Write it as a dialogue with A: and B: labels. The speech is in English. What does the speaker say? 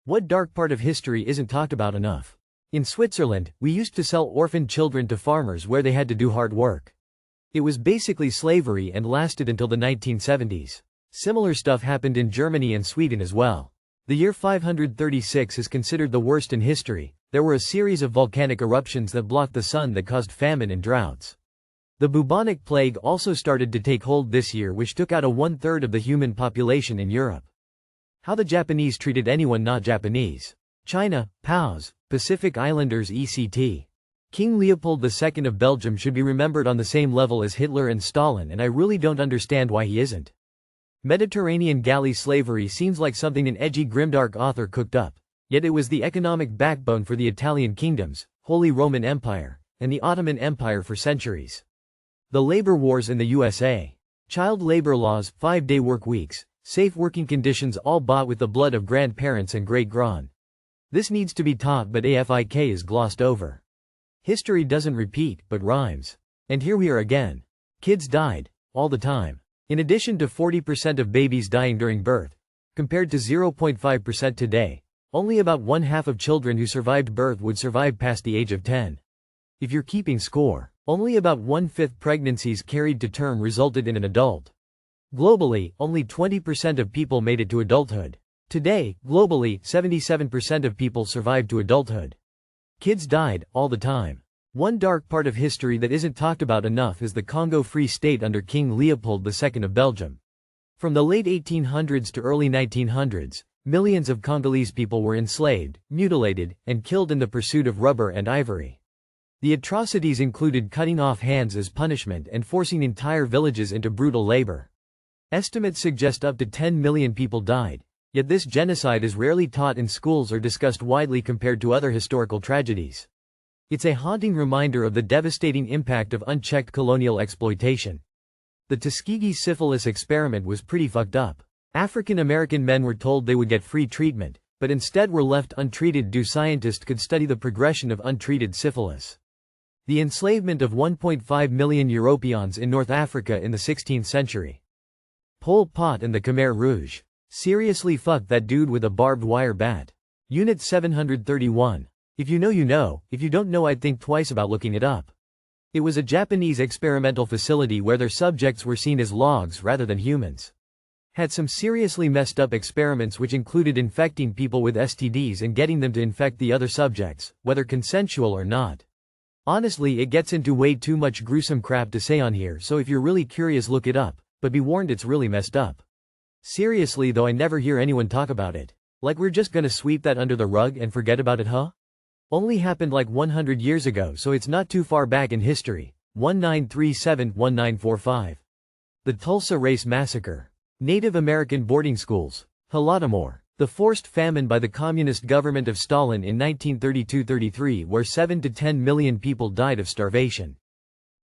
A: What dark part of history isn't talked about enough? In Switzerland, we used to sell orphaned children to farmers where they had to do hard work. It was basically slavery and lasted until the 1970s. Similar stuff happened in Germany and Sweden as well. The year 536 is considered the worst in history. There were a series of volcanic eruptions that blocked the sun that caused famine and droughts. The bubonic plague also started to take hold this year, which took out 1/3 of the human population in Europe. How the Japanese treated anyone not Japanese. China, POWs, Pacific Islanders ECT. King Leopold II of Belgium should be remembered on the same level as Hitler and Stalin, and I really don't understand why he isn't. Mediterranean galley slavery seems like something an edgy grimdark author cooked up, yet it was the economic backbone for the Italian kingdoms, Holy Roman Empire, and the Ottoman Empire for centuries. The labor wars in the USA. Child labor laws, 5-day work weeks, safe working conditions, all bought with the blood of grandparents and great-grand. This needs to be taught, but AFIK is glossed over. History doesn't repeat, but rhymes. And here we are again. Kids died, all the time. In addition to 40% of babies dying during birth, compared to 0.5% today, only about 1/2 of children who survived birth would survive past the age of 10. If you're keeping score, only about 1/5 pregnancies carried to term resulted in an adult. Globally, only 20% of people made it to adulthood. Today, globally, 77% of people survived to adulthood. Kids died, all the time. One dark part of history that isn't talked about enough is the Congo Free State under King Leopold II of Belgium. From the late 1800s to early 1900s, millions of Congolese people were enslaved, mutilated, and killed in the pursuit of rubber and ivory. The atrocities included cutting off hands as punishment and forcing entire villages into brutal labor. Estimates suggest up to 10 million people died, yet this genocide is rarely taught in schools or discussed widely compared to other historical tragedies. It's a haunting reminder of the devastating impact of unchecked colonial exploitation. The Tuskegee syphilis experiment was pretty fucked up. African American men were told they would get free treatment, but instead were left untreated due scientists could study the progression of untreated syphilis. The enslavement of 1.5 million Europeans in North Africa in the 16th century. Pol Pot and the Khmer Rouge. Seriously, fuck that dude with a barbed wire bat. Unit 731. If you know, you know. If you don't know, I'd think twice about looking it up. It was a Japanese experimental facility where their subjects were seen as logs rather than humans. Had some seriously messed up experiments which included infecting people with STDs and getting them to infect the other subjects, whether consensual or not. Honestly, it gets into way too much gruesome crap to say on here, so if you're really curious, look it up, but be warned, it's really messed up. Seriously though, I never hear anyone talk about it. Like we're just gonna sweep that under the rug and forget about it, huh? Only happened like 100 years ago, so it's not too far back in history. 1937-1945. The Tulsa Race Massacre. Native American boarding schools. Holodomor. The forced famine by the communist government of Stalin in 1932-33, where 7 to 10 million people died of starvation.